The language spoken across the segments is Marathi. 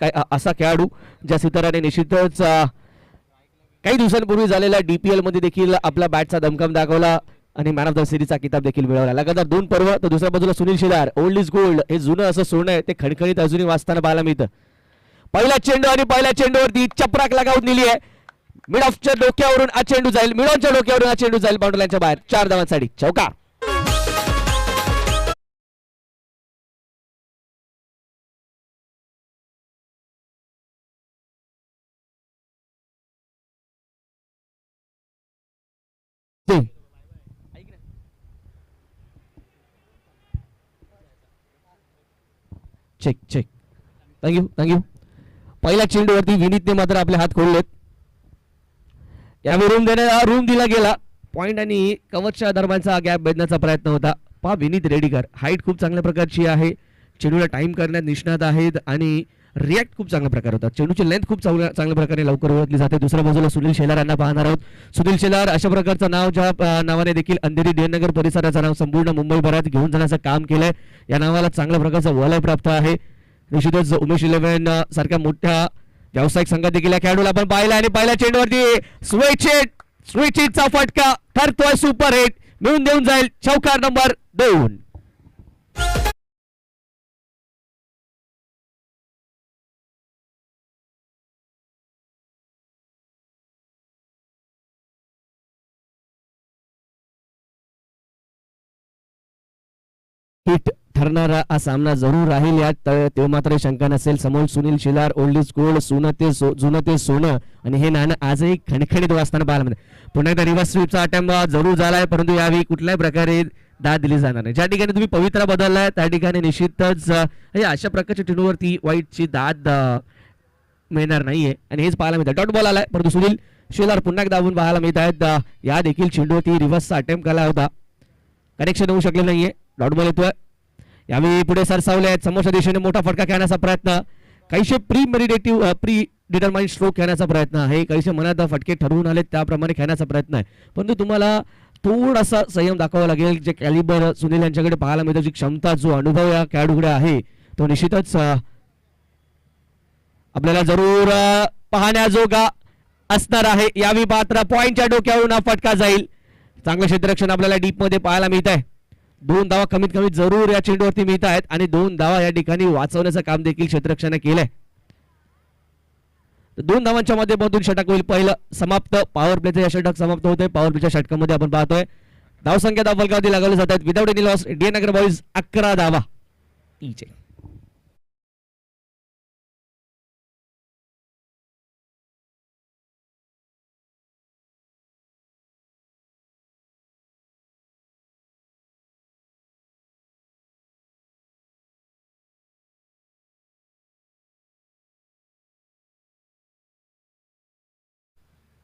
असा खेळाडू ज्या सिताराने निश्चितच काही दिवसांपूर्वी झालेल्या DPL मध्ये देखील आपला बॅटचा दमखम दाखवला आणि मॅन ऑफ द सिरीजचा किताब देखील मिळवला. लगातार 2 पर्व. तर दुसऱ्या बाजूला Sunil Shelar, old is gold, हे जुनं असं सोनं आहे ते खणखणीत अजूनही वाचताना पाहायला मिळतं. पहिला चेंडू आणि पहिल्या चेंडूवरती चपराक लगावून दिली आहे. मिड ऑफच्या डोक्यावरून हा चेंडू जाईल, मिड ऑनच्या डोक्यावरून हा चेंडू जाईल बाउंड्रीच्या बाहेर. 4 धावांसाठी चौकार. Check check. Thank you thank you. पहिल्या चेंडूवरती विनीतने मात्र आपले हात खोललेत. यावेळी रूम दिला गेला. पॉइंट आणि कवचच्या दरम्यानचा गॅप भेदण्याचा प्रयत्न होता. पहा विनीत रेडीकर, हाईट खूप चांगल्या प्रकारची आहे, चेंडूला टाइम करण्यात निष्णात आहेत आणि रिॲक्ट खूप चांगल्या प्रकारे होतात. चेंडूची लेंथ खूप चांगल्या प्रकारे लवकर ओळखली जाते. दुसऱ्या बाजूला सुनील शेलार यांना पाहणार आहोत. सुनील शेलार अशा प्रकारचं नाव ज्या नावाने देखील अंधेरी DN नगर परिसराचं नाव संपूर्ण मुंबईभरात घेऊन जाण्याचं काम केलंय. या नावाला चांगल्या प्रकारचं वलय प्राप्त आहे. निश्चितच उमेश 11 सारख्या मोठ्या व्यावसायिक संघात देखील या खेळाडूला आपण पाहिला आणि पहिल्या चेंडूवरती स्विचिटचा फटका ठरतोय सुपर हिट, मिळून देऊन जाईल चौकार नंबर 2. हिट ठरणारा हा सामना जरूर राहील. यात ते मात्र शंका नसेल. समोर Sunil Shelar, old is gold, जुनं ते सोनं आणि हे नाणं आजही खणखणीत वाचताना पाहायला मिळते. पुन्हा एकदा रिव्हर्स स्वीपचा अटेम्प्ट जरूर झालाय, परंतु यावेळी कुठल्याही प्रकारे दाद दिली जाणार नाही. ज्या ठिकाणी तुम्ही पवित्रा बदललाय त्या ठिकाणी निश्चितच अशा प्रकारच्या चेंडूवरती वाईटची दाद मिळणार नाहीये आणि हेच पाहायला मिळतं. डॉट बॉल आलाय, परंतु सुनील शेलार पुन्हा एकदा दाबून पाहायला मिळत आहेत. या देखील चेंडूवरती रिव्हर्सचा अटेम्प्ट केला होता, कनेक्शन होऊ शकले नाहीये. डॉट बॉल येतोय. यावेळी पुढे सरसावले आहेत. समोरच्या दिशेने मोठा फटका खेळण्याचा प्रयत्न, काहीशे प्री डिटरमाइंड स्ट्रोक खेळण्याचा प्रयत्न आहे. काहीशे मनात फटके ठरवून आले त्याप्रमाणे खेळण्याचा प्रयत्न आहे, परंतु तुम्हाला थोडासा संयम दाखवावा लागेल. जे कॅलिबर सुनील यांच्याकडे पाहायला मिळतं, जी क्षमता, जो अनुभव या खेळाडूकडे आहे तो निश्चितच आपल्याला जरूर पाहण्याजोगा असणार आहे. यावेळी मात्र पॉइंटच्या डोक्यावरून हा फटका जाईल. चांगलं क्षेत्ररक्षण आपल्याला डीप मध्ये पाहायला मिळत आहे. 2 धावा कमीत कमी जरूर या चेंडूवरती मिळत आहेत आणि 2 धावा या ठिकाणी वाचवण्याचं काम देखील क्षेत्ररक्षणाने केलंय. 2 धावांच्या माध्यमातून षटक होईल पहिलं समाप्त. पॉवर प्लेचं या षटक समाप्त होतंय. पॉवर प्लेच्या षटकामध्ये आपण पाहतोय धावसंख्या फलकावरती लागवली जात आहेत. विदाउट एनी लॉस DN नगर बॉईज 11 धावा इचे.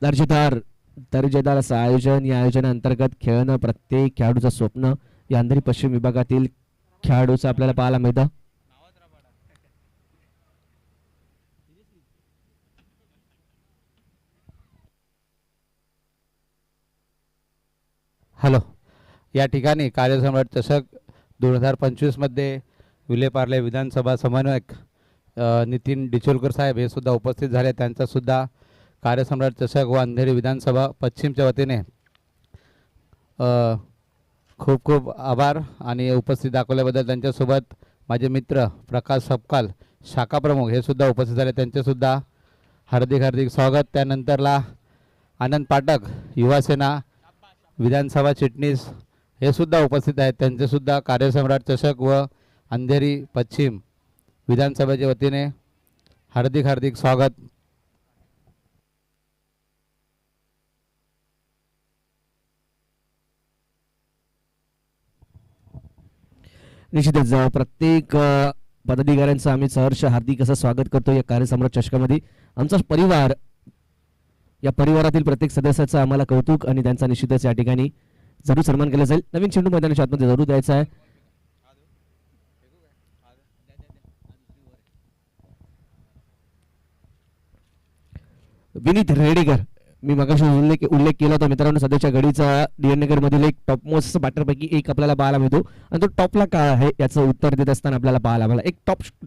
दर्जेदार असं आयोजन, या आयोजनाअंतर्गत खेळणं प्रत्येक खेळाडूचं स्वप्न. या अंधेरी पश्चिम विभागातील खेळाडूचं आपल्याला पाहायला मिळतं. हॅलो. या ठिकाणी कार्यसम्राट चषक 2025 मध्ये विलेपार्ले विधानसभा समन्वयक नितीन डिचोलकर साहेब हे सुद्धा उपस्थित झाले. त्यांचा सुद्धा कार्यसम्राट चषक व अंधेरी विधानसभा पश्चिमच्या वतीने खूप खूप आभार आणि उपस्थित दाखवल्याबद्दल. त्यांच्यासोबत माझे मित्र प्रकाश सपकाल शाखा प्रमुख हे सुद्धा उपस्थित झाले, त्यांचेसुद्धा हार्दिक हार्दिक स्वागत. त्यानंतरला आनंद पाठक युवासेना विधानसभा चिटणीस हे सुद्धा उपस्थित आहेत, त्यांचेसुद्धा कार्यसम्राट चषक व अंधेरी पश्चिम विधानसभेच्या वतीने हार्दिक हार्दिक स्वागत. निश्चितच प्रत्येक पदाधिकाऱ्यांचं आम्ही सहर्ष हार्दिक असं स्वागत करतो या कार्यसम्राट चषकामध्ये. आमचा परिवार, या परिवारातील प्रत्येक सदस्याचं आम्हाला कौतुक आणि त्यांचा निश्चितच या ठिकाणी जरूर सन्मान केला जाईल. नवीन चेंडू मैदानाच्या आतमध्ये जरूर द्यायचा आहे. विनीत रेडीकर मी मगाशी उल्लेख केला होता मित्रांनो, सध्याच्या घडीचा डीएन नगर मधील एक टॉपमोस्ट बॅटरपैकी एक आपल्याला पाहायला मिळतो आणि तो टॉपला का आहे याचं उत्तर देत असताना आपल्याला पाहायला मिळाला. एक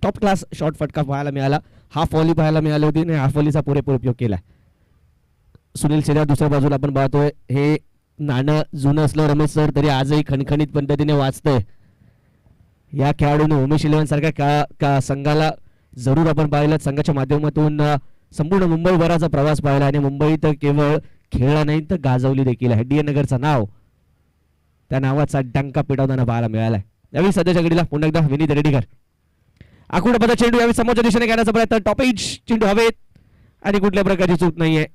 टॉप क्लास शॉट फटका पाहायला मिळाला, हाफ व्हॉली पाहायला मिळाली होती आणि हाफ व्हॉलीचा पुरेपूर उपयोग केला. सुनील शेलार दुसऱ्या बाजूला आपण पाहतोय. हे नाणं जुनं असलं रमेश सर तरी आजही खणखणीत पद्धतीने वाचतंय. या खेळाडूने उमेश इलेव्हन सारख्या संघाला जरूर आपण पाहिलं, संघाच्या माध्यमातून संपूर्ण मुंबईभराचा प्रवास पाहिला आणि मुंबईत केवळ खेळला नाही तर गाजवली देखील आहे. डीएन नगरचं नाव, त्या नावाचा डंका पिटवताना पाहायला मिळालाय. यावेळी सध्याच्या घडीला पुन्हा एकदा विनीत रेडीकर आखूडपदा चेंडू यावेळी समोरच्या दिशेने घेण्याचा प्रयत्न, टॉपेज चेंडू हवेत आणि कुठल्या प्रकारची चूक नाहीये.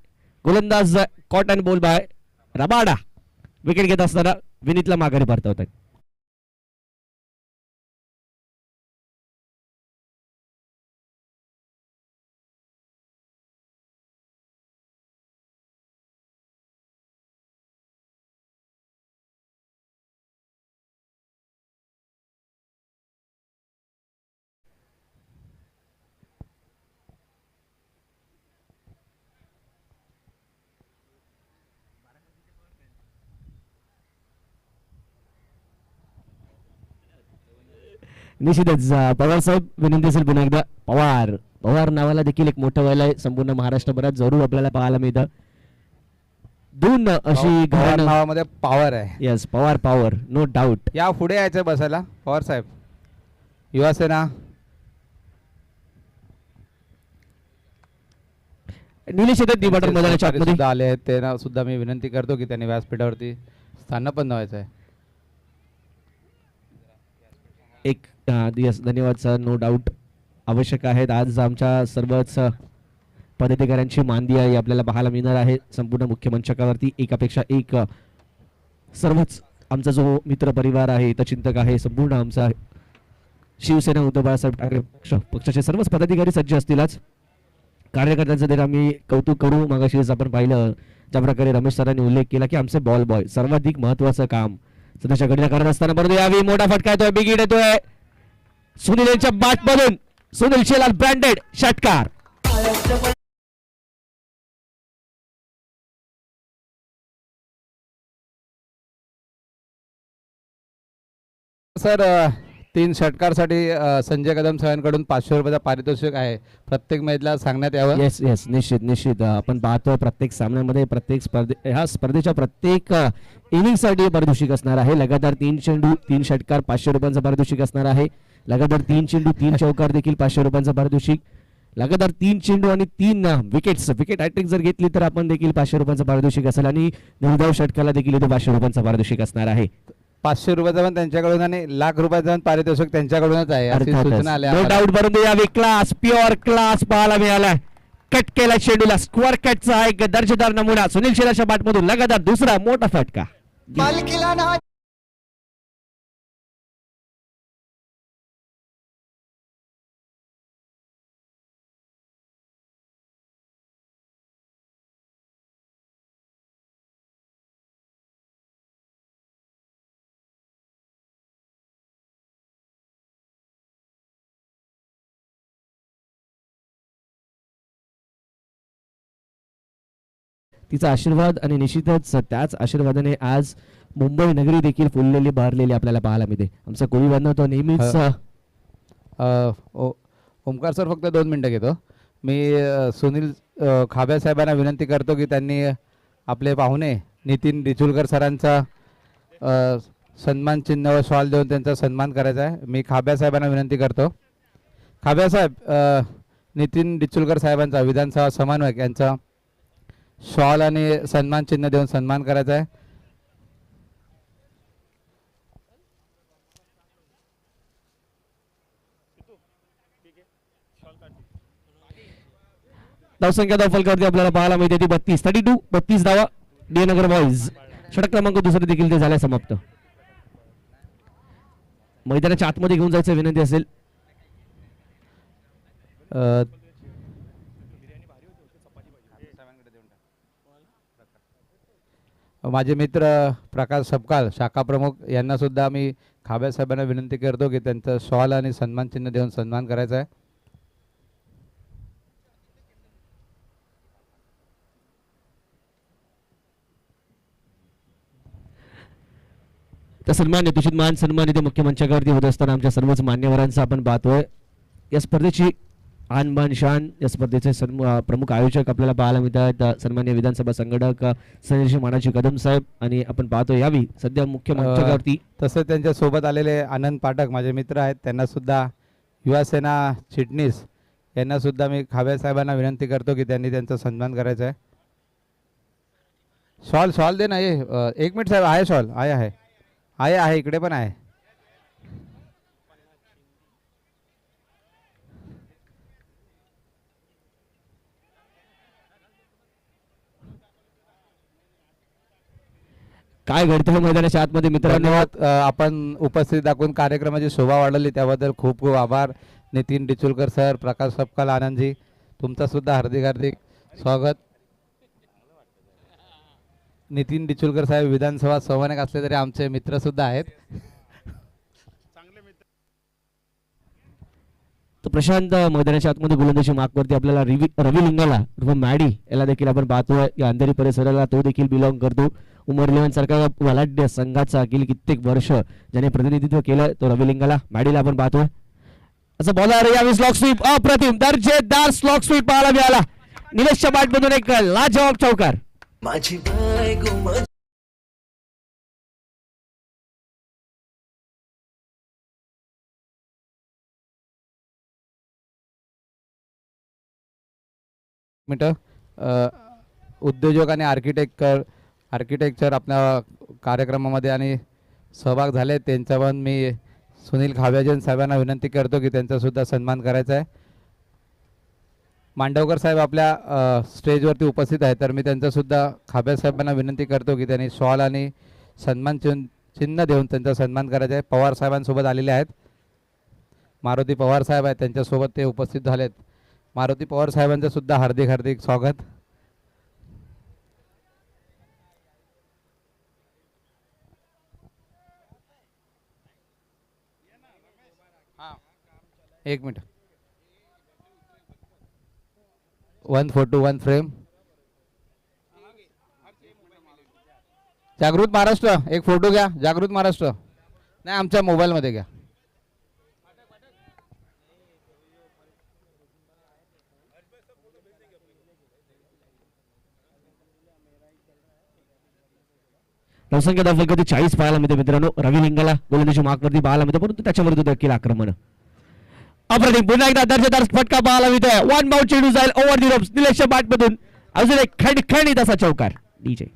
गोलंदाज caught and ball by Rabada. Wicket घेत असताना विनीतला माघारी परतवतात. निश्चितच पवार साहेब विनंती असेल पुन्हा एकदा. पवार नावाला देखील एक मोठं व्हायला संपूर्ण महाराष्ट्रभरात जरूर आपल्याला पाहायला मिळतं. दोन अशी पवार नावामध्ये पॉवर आहे. Yes, power no doubt. या पुढे यायचं बसायला पवार साहेब. युवासेना निलेश येतात दिवाटर मैदानाच्या आतमध्ये सुद्धा आले आहेत, त्यांना सुद्धा मी विनंती करतो की त्यांनी व्यासपीठावरती स्थान पण व्हायचं आहे. एक यस, धन्यवाद सर. नो डाऊट आवश्यक आहेत. आज आमच्या सर्वच पदाधिकाऱ्यांची मांदी आहे आपल्याला पाहायला मिळणार आहे संपूर्ण मुख्य मंचकावरती. एकापेक्षा एक सर्वच आमचा जो मित्र परिवार आहे, हितचिंतक आहे, संपूर्ण आमचा शिवसेना उद्धव बाळासाहेब ठाकरे पक्षाचे सर्वच पदाधिकारी सज्ज असतीलच. कार्यकर्त्यांचं देखील आम्ही कौतुक करू. मागाशीच आपण पाहिलं ज्या प्रकारे रमेश सरांनी उल्लेख केला की आमचे बॉल बॉय सर्वाधिक महत्वाचं काम सध्याच्या घडीला करत असताना परंतु यावेळी मोठा फटका येतोय, बिग हिट येतोय सुनील यांच्या बॅट मधून. सुनील शेलार ब्रँडेड षटकार. सर 3 षटकारसाठी संजय कदम साहेबांकडून 500 रुपयाचा पारितोषिक आहे. प्रत्येक मॅचला सांगण्यात यावं. येस निश्चित आपण पाहतोय प्रत्येक सामन्यामध्ये ह्या स्पर्धेच्या प्रत्येक इनिंग साठी पारितोषिक असणार आहे. लगातार 3 चेंडू 3 षटकार 500 रुपयांचा पारितोषिक असणार आहे. लगातार 3 चेंडू 3 चौकार देखील 500 रुपयांचा पारितोषिक. लगातार 3 चेंडू आणि 3 विकेट हॅट्रिक जर घेतली तर आपण देखील 500 रुपयांचा पारितोषिक असेल आणि निर्धाव षटकाला देखील इथे 500 रुपयांचा पारितोषिक असणार आहे. 500 रुपयाचा पण त्यांच्याकडून आणि लाख रुपयाचा पण पारितोषिक त्यांच्याकडूनच आहे अशी सूचना आल्या. No doubt. परंतु यावेळी क्लास प्युअर क्लास पाहायला मिळाला. कट केला चेंडूला, स्क्वेअर कटचा एक दर्जेदार नमुना सुनील शेलारच्या बॅटमधून लगातार दुसरा मोठा फटका. तिचा आशीर्वाद आणि निश्चितच त्याच आशीर्वादाने आज मुंबई नगरी देखील फुललेली बहरलेली आपल्याला पाहायला मिळते. आमचा कोळी बांधव तो नेहमीच ओमकार सर फक्त 2 मिनिटं घेतो मी. सुनील खाब्या साहेबांना विनंती करतो की त्यांनी आपले पाहुणे नितीन डिचुलकर सरांचा सन्मान चिन्ह व शॉल देऊन त्यांचा सन्मान करायचा आहे. मी खाब्या साहेबांना विनंती करतो. खाब्या साहेब, नितीन डिचुलकर साहेबांचा विधानसभा समन्वयक यांचा शॉल आणि सन्मान चिन्ह देऊन सन्मान करायचा आहे. धावसंख्या फलकावरती आपल्याला पाहायला मिळते ती 32 धावा. डीएन नगर बॉईज षटक क्रमांक दुसरे देखील ते झाले समाप्त. मैदानाच्या आतमध्ये घेऊन जायचं विनंती असेल. माझे मित्र प्रकाश सपकाळ शाखा प्रमुख यांना सुद्धा मी खाब्या साहेबांना विनंती करतो की त्यांचं शॉल आणि सन्मान चिन्ह देऊन सन्मान करायचा आहे. तर सन्मान्य दूषित मान सन्मान इथे मुख्य मंचावरती होत असताना आमच्या सर्वच मान्यवरांचा आपण पाहतोय. या स्पर्धेची आन बान शान या स्पर्धेचे प्रमुख आयोजक आपल्याला पाहायला मिळतात. सन्मान्य विधानसभा संघटक संजय मानाची कदम साहेब आणि आपण पाहतो यावी सध्या मुख्य मंचावरती. तसेच त्यांच्या सोबत आलेले आनंद पाठक माझे मित्र आहेत, त्यांना सुद्धा युवासेना चिटणीस यांना सुद्धा मी खावे साहेबांना विनंती करतो की त्यांनी त्यांचा सन्मान करायचा आहे. शॉल शॉल दे ना ये. 1 मिनिट साहेब, आहे शॉल, आहे इकडे पण आहे. काय घडतं मैदानाच्या आतमध्ये मित्रांनो. धन्यवाद. आपण उपस्थित दाखवून कार्यक्रमाची शोभा वाढवली त्याबद्दल खूप खूप आभार. नितीन डिचुलकर सर, प्रकाश सपकाल, आनंदजी, तुमचा सुद्धा हार्दिक हार्दिक स्वागत. नितीन डिचुलकर साहेब विधानसभा संवादक असले तरी आमचे मित्र सुद्धा आहेत. तर प्रशांत मैदानाच्या आतमध्ये गोलंदाजी मार्कवरती आपल्याला रवी लिंगाला मॅडी याला देखील आपण पाहतोय. या अंधेरी परिसराला तो देखील बिलॉंग करतो. उमर 11 सारखा बलाढ्य संघाचा गेली कित्येक वर्ष ज्याने प्रतिनिधित्व केलं तो रवी लिंगाला मॅडीला आपण पाहतोय. असं बॉलर यावेळी स्लॉक स्वीप अप्रतिम दर्जेदार स्लॉक स्वीप पाहायला मिळाला. निलेशच्या बॅटमधून एक लाजवाब चौकार. माझी बायको मिनिटं. उद्योजक आणि आर्किटेक्चर आपल्या कार्यक्रमामध्ये आणि सहभाग झाले त्यांचा पण मी सुनील खाव्याजन साहेबांना विनंती करतो की त्यांचा सुद्धा सन्मान करायचा आहे. मांडवकर साहेब आपल्या स्टेजवरती उपस्थित आहेत तर मी त्यांचा सुद्धा खाव्या साहेबांना विनंती करतो की त्यांनी शॉल आणि सन्मान चिन्ह देऊन त्यांचा सन्मान करायचा आहे. पवार साहेबांसोबत आलेले आहेत. मारुती पवार साहेब आहेत, त्यांच्यासोबत ते उपस्थित झालेत. मारुती पवार साहेबांचं सुद्धा हार्दिक हार्दिक स्वागत. एक मिनिट. 1 photo 1 frame. जागृत महाराष्ट्र एक फोटो घ्या. जागृत महाराष्ट्र नाही, आमच्या मोबाईलमध्ये घ्या. धावसंख्या दाखल 40 पाहायला मिळते मित्रांनो. रवी लिंगाला गोलंदाजी मार्कवरती पाहायला मिळते परंतु त्याच्यावरती देखील आक्रमण अप्रतिम. पुन्हा एकदा दर्जेदार फटका पाहायला मिळतोय. 1 बाउंड चेंडू जाईल ओव्हर दी रोप्स. निलेशच्या बॅटमधून अजून एक खणखणीत असा चौकार. डीजे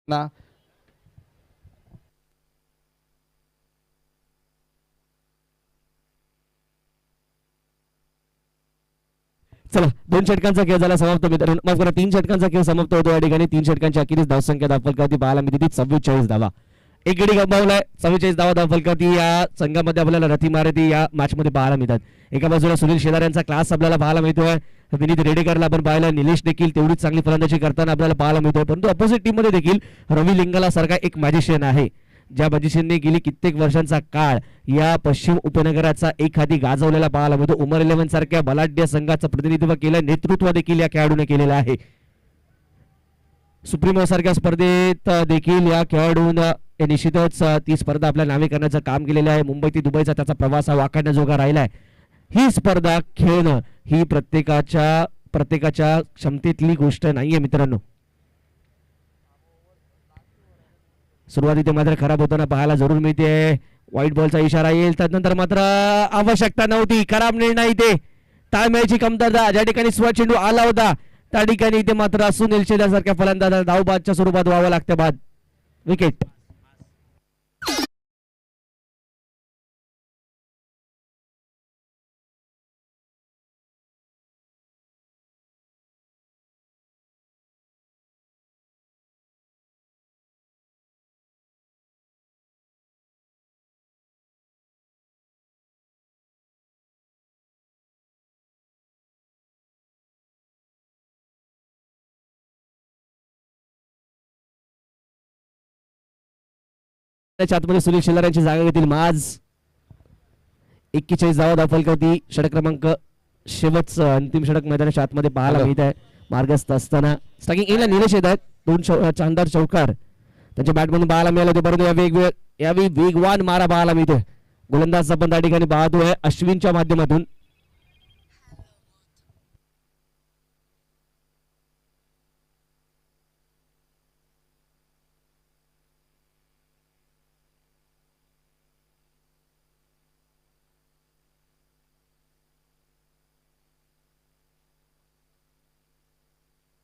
ना चला 2 षटकांचा खेळ झाला समाप्त मित्रांनो. माफ करा 3 षटकांचा खेळ समाप्त होतो या ठिकाणी. 3 षटकांच्या अखेरीस धावसंख्या धावफलकावरती पाहायला मिळते 44 धावा. एक गडी गमावलाय. 44 धावा धावफलकावरती या संघामध्ये आपल्याला रथी मारुती या मॅच मध्ये पाहायला मिळतात. एका बाजूला सुनील शेलार यांचा क्लास आपल्याला पाहायला मिळतोय. विनीत रेडेकरला आपण पाहिलं. निलेश देखील तेवढीच चांगली फलंदाजी करताना आपल्याला पाहायला मिळतोय. परंतु अपोजिट टीम मध्ये देखील रवी लिंगाला सारखा एक मॅजिशियन आहे ज्या मॅजिशियनने गेली कित्येक वर्षांचा काळ या पश्चिम उपनगराचा एक हाती गाजवलेला पाहायला मिळतो. उमर 11 सारख्या बलाढ्य संघाचं प्रतिनिधित्व केलं. नेतृत्व देखील या खेळाडूने केलेलं आहे. सुप्रीमो सारख्या स्पर्धेत देखील या खेळाडूंना निश्चितच ती स्पर्धा आपल्या नावे करण्याचं काम केलेलं आहे. मुंबई ते दुबईचा त्याचा प्रवास हा वाखाणण्याजोगा राहिलाय. ही स्पर्धा खेळणं ही प्रत्येकाच्या क्षमतेतली गोष्ट नाहीये मित्रांनो. सुरुवातीला मात्र खराब होताना पाहायला जरूर मिळते. व्हाईट बॉलचा इशारा येईल त्यानंतर मात्र आवश्यकता नव्हती. खराब निर्णय इथे ताळमेळची कमतरता. ज्या ठिकाणी स्व चेंडू आला होता त्या ठिकाणी इथे मात्र सुनील शेलार सारख्या फलंदाजाला धावबादच्या स्वरूपात व्हावं लागतं बाद. विकेट. त्याच्या आतमध्ये सुनील शिल्लार यांची जागा घेतील माज. 41 धावा फलकावती. षटक क्रमांक शेवटचं अंतिम षटक मैदानाच्या आतमध्ये पाहायला हॅलो. मिळत आहे. मार्गस्थ असताना स्ट्रायकिंग एला निलेश येत आहेत. 2 शानदार चौकार त्यांच्या बॅटमधून पाहायला मिळाले होते, परंतु यावेळी वेगवान मारा पाहायला मिळतोय. गोलंदाज आपण त्या ठिकाणी पाहतोय अश्विनच्या माध्यमातून.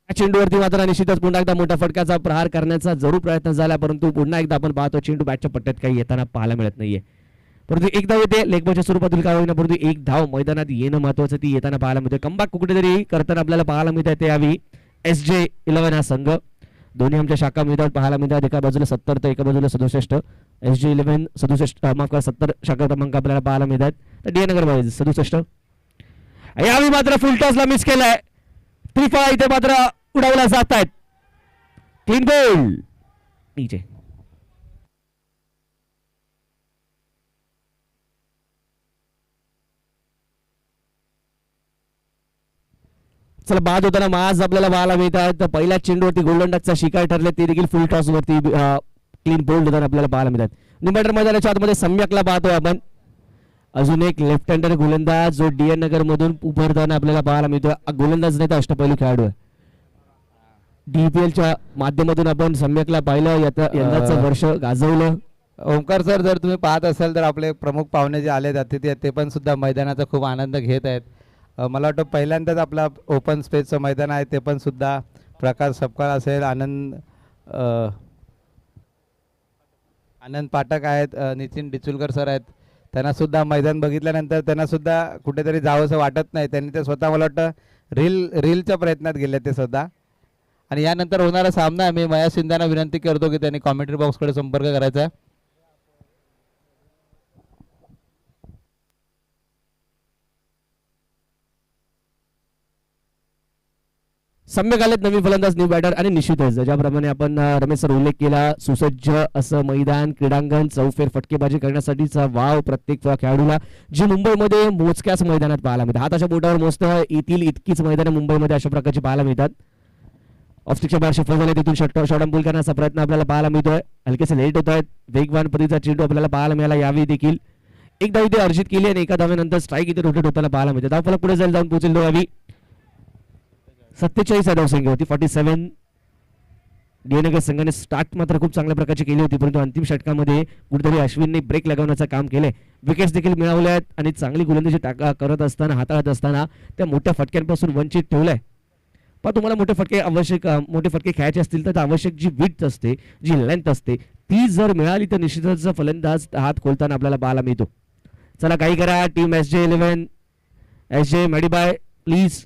चेंडूवरती मात्र निश्चितच पुन्हा एकदा मोठ्या फटक्याचा प्रहार करण्याचा जरूर प्रयत्न झाला, परंतु पुन्हा एकदा आपण पाहतो चेंडू बॅटच्या पट्ट्यात काही येताना पाहायला मिळत नाहीये. परंतु एक धाव येते लेगबॉलच्या स्वरूपातील काय होईना, परंतु एक धाव मैदानात येणं महत्वाचं, ती येताना पाहायला मिळते. कमबॅक कुठेतरी करताना आपल्याला पाहायला मिळत आहे ते यावी SJ11 हा संघ. दोन्ही आमच्या शाखा मैदानात पाहायला मिळतात. एका बाजूला 70 तर एका बाजूला 67. SJ11 67 माफ करा 70 शाखा क्रमांक आपल्याला पाहायला मिळतात. तर DN नगर मध्ये 67. यावेळी मात्र फुल टॉसला मिस केलाय. त्रिफळा इथे मात्र उडवला जात आहेत. 3 गोल नीचे. चला बाद होताना माज आपल्याला पाहायला मिळत आहेत. तर पहिल्या चेंडूवरती गोल्डन डकचा शिकार ठरले, ते देखील फुल टॉस वरती क्लीन बोल्ड होताना आपल्याला पाहायला मिळतात. निंबाटर मैदानाच्या आतमध्ये सम्यकला पाहतोय आपण. अजून एक लेफ्ट हँडर गोलंदाज जो DN नगर मधून उभरताना आपल्याला पाहायला मिळतोय. गोलंदाज नाही तर अष्टपैलू खेळाडू आहे. DPL च्या माध्यमातून आपण सम्यकला पाहिलं, यंदाचं वर्ष गाजवलं. ओंकार सर, जर तुम्ही पाहत असाल तर आपले प्रमुख पाहुणे जे आले अतिथी आहेत ते पण सुद्धा मैदानाचा खूप आनंद घेत आहेत. मला वाटतं पहिल्यांदाच आपला ओपन स्पेसचं मैदान आहे, ते पण सुद्धा प्रकाश सपकाळ असेल, आनंद पाठक आहेत, नितीन डिचुलकर सर आहेत. त्यांना सुद्धा मैदान बघितल्यानंतर त्यांना सुद्धा कुठेतरी जावंसं वाटत नाही. त्यांनी ते स्वतः मला वाटतं रीलच्या प्रयत्नात गेले ते सुद्धा. आणि यानंतर होणारा सामना मी मया शिंदेना विनंती करतो की त्यांनी कॉमेंट्री बॉक्सकडे संपर्क करायचा आहे. सम्यक आलेत नवीन फलंदाज, न्यू बॅटर आणि निश्चितच ज्याप्रमाणे आपण रमेश सर उल्लेख केला, सुसज्ज असं मैदान, क्रीडांगण, चौफेर फटकेबाजी करण्यासाठीचा वाव प्रत्येक खेळाडूला, जी मुंबईमध्ये मोजक्याच मैदानात पाहायला मिळतात. हाताच्या बोटावर मोजता येतील इतकीच मैदानं मुंबईमध्ये अशा प्रकारची पाहायला मिळतात. ऑफस्टिकच्या बाहेर शिफ्ट झाले, तिथून शॉटअंपूल करण्याचा प्रयत्न आपल्याला पाहायला मिळतोय. हलकेसे लेट होत आहेत. वेगवान पद्धतीचा चेंडू आपल्याला पाहायला मिळाला. यावेळी देखील एक धाव इथे अर्जित केली आणि एका धावेनंतर स्ट्राईक इथे रोटेट होताना पाहायला मिळते. धावफलक पुढे जाऊन पोहोचेल यावी 47 धावसंख्या होती 47. DN संघाने स्टार्ट मात्र खूप चांगल्या प्रकारची केली होती, परंतु अंतिम षटकामध्ये कुठेतरी अश्विनने ब्रेक लगावण्याचं काम केलंय. विकेट्स देखील मिळवल्या आहेत आणि चांगली गोलंदाजी करत असताना, हाताळत असताना त्या मोठ्या फटक्यांपासून वंचित ठेवलंय. पण तुम्हाला मोठे फटके खेळायचे असतील तर आवश्यक जी विड्थ असते, जी लेंथ असते, ती जर मिळाली तर निश्चितच फलंदाज हात खोलताना आपल्याला पाहायला मिळतो. चला काही करा टीम SJ11, SJ मॅडीबाय प्लीज.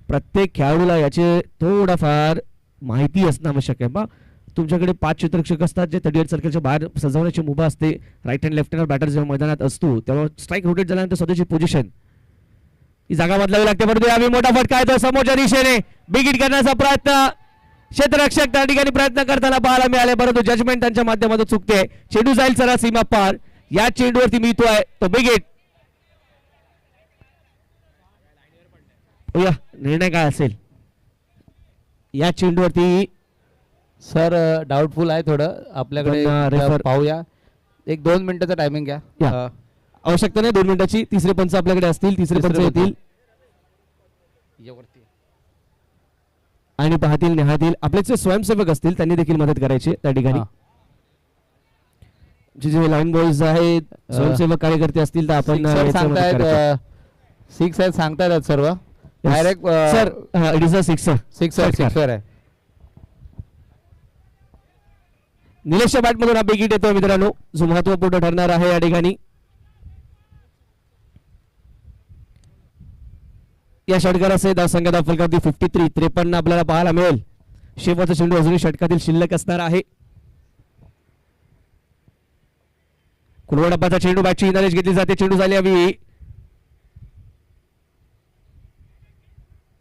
प्रत्येक खेळाडूला याचे थोडाफार माहिती असणं आवश्यक आहे. बा तुमच्याकडे 5 क्षेत्ररक्षक असतात जे 38 सर्कलच्या बाहेर सजवण्याची मुभा असते. Right hand left hand batter जेव्हा मैदानात असतो तेव्हा स्ट्राईक रोटेट झाल्यानंतर स्वतःची पोझिशन ही जागा बदलावी लागते. परंतु यावेळी मोठा फटका येतो समोरच्या दिशेने, बिग हिट करण्याचा प्रयत्न क्षेत्ररक्षक त्या ठिकाणी प्रयत्न करताना पाहायला मिळाले, परंतु जजमेंट त्यांच्या माध्यमातून चुकते. चेंडू जाईल सरा सीमा पार. या चेंडूवरती मिळतोय तो बिग हिट. निर्णय काय असेल या चेंडूवरती? सर डाऊटफुल आहे थोडं, आपल्याकडे पाहूया. 1-2 मिनिटाचा टायमिंग घ्या. आवश्यकता नाही 2 मिनिटाची. तिसरे पंच आपल्याकडे असतील, तिसरे पंच येतील आणि पाहतील निहातील. आपले जे स्वयंसेवक असतील त्यांनी देखील मदत करायची त्या ठिकाणी. जे लाईन बॉयज आहेत, स्वयंसेवक कार्यकर्ते असतील तर आपण सिक्स सांगतायत सर्व direct. Sir it is a sixer आहे. निलेशच्या बॅट मधून हा बिग हिट येतो मित्रांनो, जो महत्वपूर्ण ठरणार आहे या ठिकाणी. या षटकाराचे धावसंख्या धावफलकावरती 53 आपल्याला पाहायला मिळेल. शेवटचा चेंडू अजूनही षटकातील शिल्लक असणार आहे. कुलवडप्पाचा चेंडू बॅटची नॉलेज घेतली जाते. चेंडू झाली हवी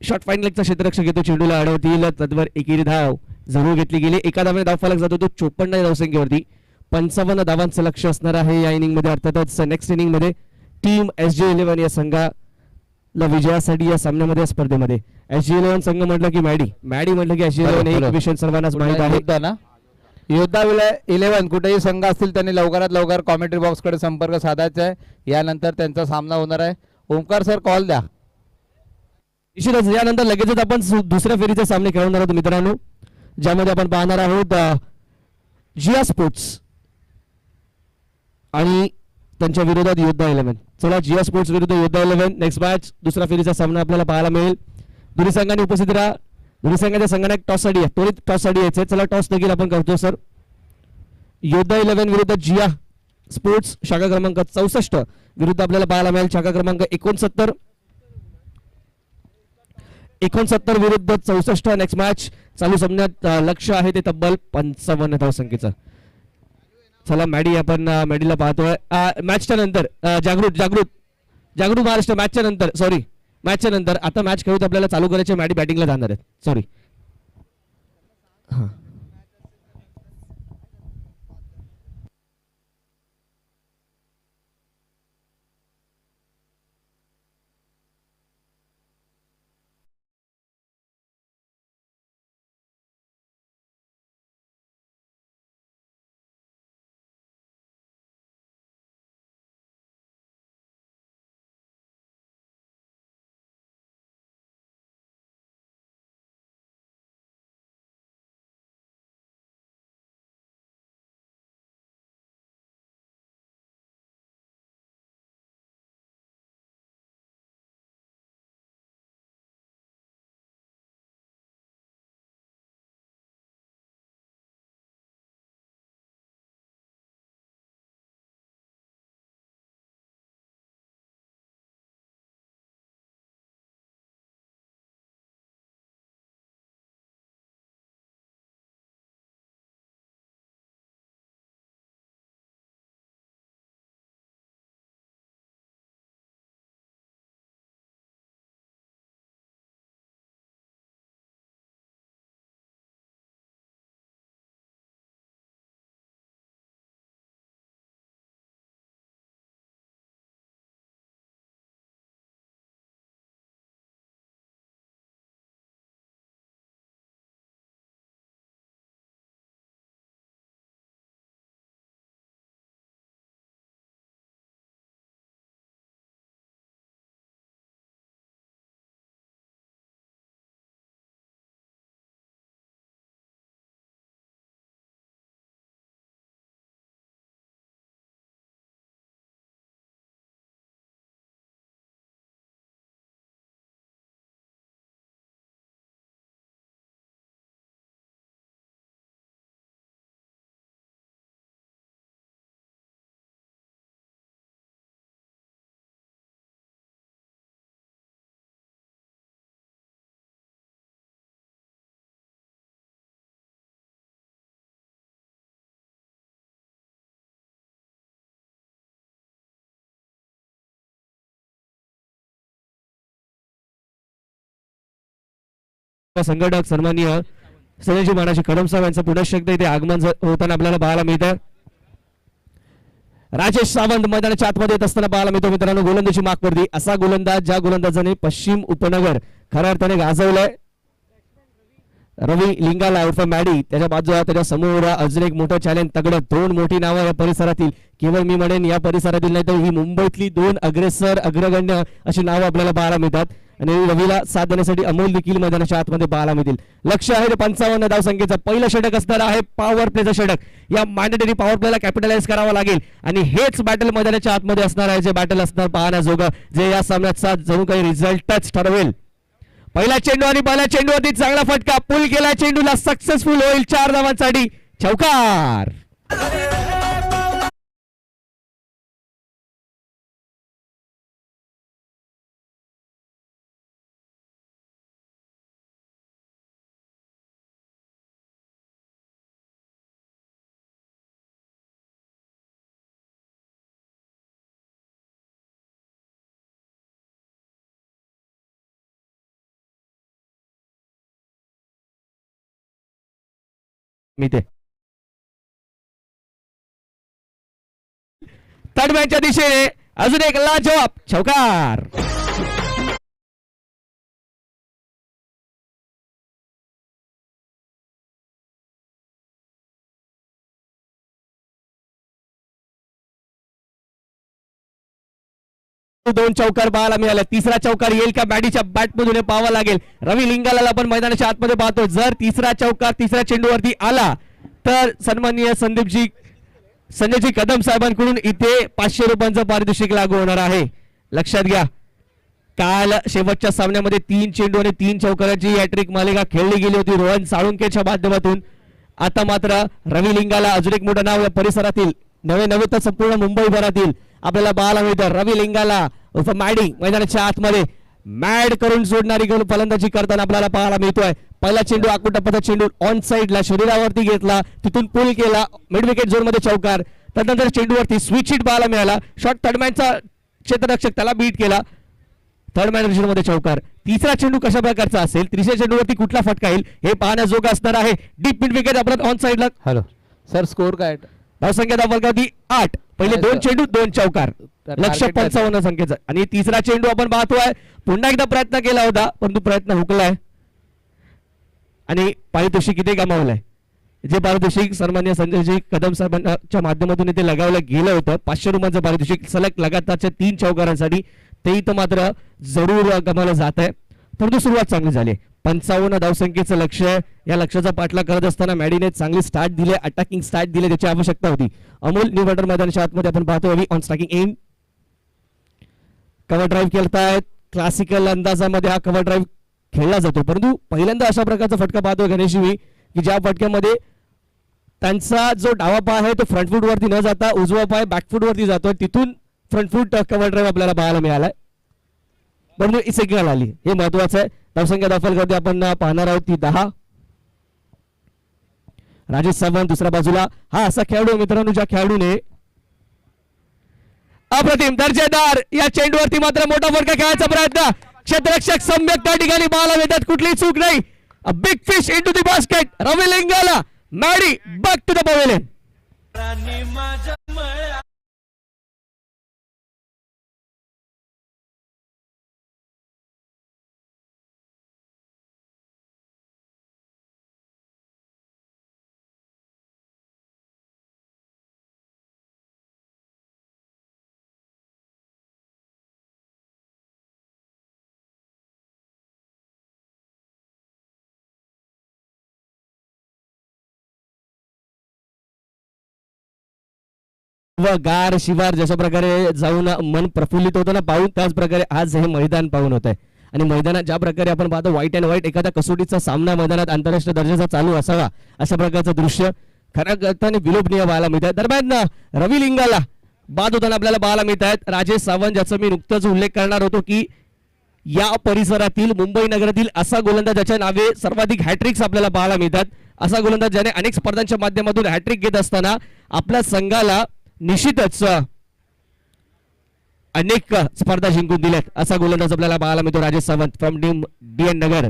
शॉर्ट फाईन लेगचा क्षेत्ररक्षक घेतो, चेंडूला अडवतील. तद्वर एकेरी धाव जरूर घेतली गेली. एका धावाने धावफलक जातो तो 54 धावसंख्येवरती. 55 धावांचं लक्ष असणार आहे या इनिंग मध्ये. अर्थातच नेक्स्ट इनिंग मध्ये टीम SG11 या संघाला विजयासाठी या सामन्यामध्ये स्पर्धेमध्ये. SG11 संघ म्हटलं की मॅडी म्हटलं की SG11 हे एक विषय सर्वांनाच माहित आहे. योद्धा ना, योद्धा 11 कुठेही संघ असतील त्यांनी लवकरात लवकर कॉमेंट्री बॉक्स कडे संपर्क साधायचा आहे. यानंतर त्यांचा सामना होणार आहे. ओमकार सर कॉल द्या. निश्चितच यानंतर लगेचच आपण दुसऱ्या फेरीचे सामने खेळवणार आहोत मित्रांनो, ज्यामध्ये आपण पाहणार आहोत जिया स्पोर्ट्स आणि त्यांच्या विरोधात योद्धा 11. चला, जिया स्पोर्ट्स विरुद्ध योद्धा 11 नेक्स्ट मॅच दुसऱ्या फेरीचा सामना आपल्याला पाहायला मिळेल. दोन्ही संघांनी उपस्थित राहा. दोन्ही संघाच्या संघाने टॉससाठी आहे, त्वरित टॉससाठी यायचे. चला, टॉस देखील आपण करतो सर. योद्धा 11 विरुद्ध जिया स्पोर्ट्स शाखा क्रमांक 64 विरुद्ध आपल्याला पाहायला मिळेल शाखा क्रमांक 69 विरुद्ध 64. नेक्स्ट मॅच चालू सामन्यात लक्ष आहे ते तब्बल 55 धावसंख्येचं. चला मॅडी, आपण मॅडीला पाहतोय मॅचच्या नंतर. जागृत महाराष्ट्र मॅचच्या नंतर आता मॅच खेळूत आपल्याला चालू करायचे. मॅडी बॅटिंगला जाणार आहेत. सॉरी, हां संघटक सन्माननीय सयाजी मानाजी कदम साहेब यांचं पुनश्च एकदा इथे आगमन होताना आपल्याला पाहायला मिळतं. राजेश सावंत मैदानाच्या आतमध्ये येत असताना पाहायला मिळतो मित्रांनो. गोलंदाजी मागवरती असा गोलंदाज ज्या गोलंदाजाने पश्चिम उपनगर खऱ्या अर्थाने गाजवलंय. रवी लिंगाला उर्फ मॅडी, त्याच्या बाजूला त्याच्या समोर अजून एक मोठं चॅलेंज तगडं. दोन मोठी नावं या परिसरातील, केवळ मी म्हणेन या परिसरातील नाही तर ही मुंबईतली दोन अग्रेसर अग्रगण्य अशी नावं आपल्याला पाहायला मिळतात. आणि रवीला साथ देण्यासाठी अमोल देखील मैदानाच्या आतमध्ये पाहायला मिळतील. लक्ष आहे 55 धावसंख्येचं पहिलं षटक असणार आहे. पॉवर प्लेचं षटक. या मॅन्डेटरी पॉवर प्लेला कॅपिटलाइज करावं लागेल आणि हेच बॅटल मैदानाच्या आतमध्ये असणार आहे, जे बॅटल असणार पाहण्याजोगं, जे या सामन्याचा जणू काही रिझल्टच ठरवेल. पहिला चेंडू आणि पहिल्या चेंडूवरती चांगला फटका. पुल केला चेंडूला, सक्सेसफुल होईल 4 धावांसाठी. चौकार. मी ते तडम्यांच्या दिशेने अजून एक लाजवाब चौकार. दोन चौकार पाहायला मिळाले. तिसरा चौकार येईल का मॅडीच्या बॅट मधून पाहावा लागेल. रवी लिंगाला आपण मैदानाच्या आतमध्ये पाहतो. जर तिसरा चौकार तिसऱ्या चेंडूवरती आला तर सन्माननीय संजयजी कदम साहेबांकडून इथे 500 रुपयांचं पारितोषिक लागू होणार आहे. लक्षात घ्या, काल शेवटच्या सामन्यामध्ये 3 चेंडू आणि 3 चौकाराची हॅट्रिक मालिका खेळली गेली होती रोहन साळुंकेच्या माध्यमातून. आता मात्र रवी लिंगाला अजून एक मोठं नाव या परिसरातील नवे तर संपूर्ण मुंबईभरातील आपल्याला पाहायला मिळतं. रवी लिंगाला उर्फ मॅडी मैदानाच्या आतमध्ये मॅड करून सोडणारी गोल फलंदाजी करताना आपल्याला पाहायला मिळतोय. पहिला चेंडू आकुटप्पाचा चेंडू ऑन साइडला शरीरावरती घेतला, तिथून पुल केला, मिड विकेट झोन मध्ये चौकार. त्यानंतर चेंडूवरती स्विच हिट पाहायला मिळाला. शॉट थर्डमॅनचा क्षेत्ररक्षक त्याला बीट केला, थर्डमॅन रिजन मध्ये चौकार. तिसरा चेंडू कशा प्रकारचा असेल, तिसऱ्या चेंडूवरती कुठला फटका येईल हे पाहण्याजोग असणार आहे. डीप मिड विकेट आपला ऑन साइडला. हॅलो सर, स्कोर काय? धावसंख्या दाखल 8. पहिले 2 चेंडू 2 चौकार, लक्ष 55 संख्येचा. आणि तिसरा चेंडू आपण पाहतोय, पुन्हा एकदा प्रयत्न केला होता परंतु प्रयत्न हुकलाय आणि पारितोषिक इथे गमावलंय. जे पारितोषिक सन्मान्य संजयजी कदम साहेबांच्या माध्यमातून इथे लगावलं गेलं होतं 500 रुपयांचं पारितोषिक सलग लगातारच्या 3 चौकारांसाठी, ते इथं मात्र जरूर गमावलं जात आहे. परंतु सुरुवात चांगली झाली. 55 धावसंख्येचं लक्ष्य, या लक्ष्याचा पाठलाग करत असताना मॅडीने चांगली स्टार्ट दिले, अटॅकिंग स्टार्ट दिले, त्याची आवश्यकता होती. अमोल न्यूबर्टर मैदानाच्या आतमध्ये आपण पाहतो ऑन स्ट्रायकिंग एम कव्हर ड्राईव्ह खेळतायत. क्लासिकल अंदाजामध्ये हा कव्हर ड्राईव्ह खेळला जातो, परंतु पहिल्यांदा अशा प्रकारचा फटका पाहतोय गणेशजी की ज्या फटक्यामध्ये त्यांचा जो डावा पाय आहे तो फ्रंट फूट वरती न जाता उजवा पाय बॅक फूट वरती जातोय, तिथून फ्रंट फूट कव्हर ड्राईव्ह आपल्याला पाहायला मिळालाय. परंतु सिग्नल आली, हे महत्वाचं आहे. धावसंख्या दाखल करते आपण पाहणार आहोत ती 10. राजेश सावंत दुसऱ्या बाजूला. हा असा खेळाडू मित्रांनो ज्या खेळाडूने अप्रतिम दर्जेदार या चेंडूवरती मात्र मोठा फटका खेळायचा प्रयत्न, क्षेत्ररक्षक सम्यक त्या ठिकाणी पाहायला मिळतात, कुठलीही चूक नाही. A big fish into the basket. Ravi लिंगाला मॅडी बॅक टू द पवेलियन. गार शिवार जशा प्रकारे जाऊन मन प्रफुल्लित होतं ना पाहून, त्याच प्रकारे आज हे मैदान पाहून होत आहे. आणि मैदानात ज्या प्रकारे आपण पाहतो व्हाईट अँड व्हाईट एखादा कसोटीचा सामना मैदानात आंतरराष्ट्रीय दर्जाचा चालू असावा अशा प्रकारचं दृश्य खऱ्या अर्थाने विलोभनीय पाहायला मिळत आहे. दरम्यान रवी लिंगाला बाद होताना आपल्याला पाहायला मिळत आहेत. राजेश सावंत ज्याचा मी नुकताच उल्लेख करणार होतो की या परिसरातील मुंबई नगरातील असा गोलंदाज ज्याच्या नावे सर्वाधिक हॅट्रिक्स आपल्याला पाहायला मिळतात, असा गोलंदाज ज्याने अनेक स्पर्धांच्या माध्यमातून हॅट्रिक घेत असताना आपल्या संघाला निश्चितच अनेक स्पर्धा जिंकून दिल्यात, असा गोलंदाज आपल्याला पाहायला मिळतो Rajesh Sawant from DN Nagar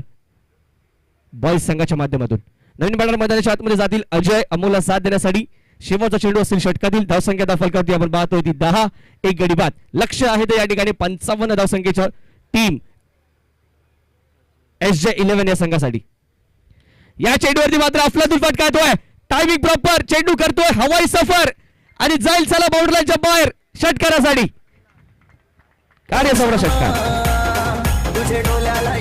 boys संघाच्या माध्यमातून. नवीन बॅटर मैदानाच्या आतमध्ये जातील अजय अमोलला साथ देण्यासाठी. शेवटचा चेंडू असतील षटकातील. धावसंख्या दाखल करते आपण पाहतोय ती 10. एक गडी बाद. लक्ष आहे ते या ठिकाणी 55 धावसंख्येच्या टीम SJ11 या संघासाठी. या चेंडूवरती मात्र अफलातून फटका येतोय. टायमिंग प्रॉपर, चेंडू करतोय हवाई सफर आणि जाईल चला बाउंड्रीच्या बाहेर षटकारासाठी. कार्यसम्राट षटकार. तुझे डोल्याला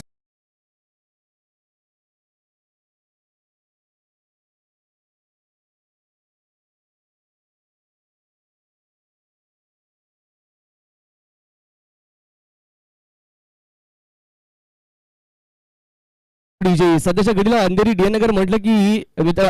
डीजे सध्याच्या घडीला अंधेरी डीएन नगर म्हटलं की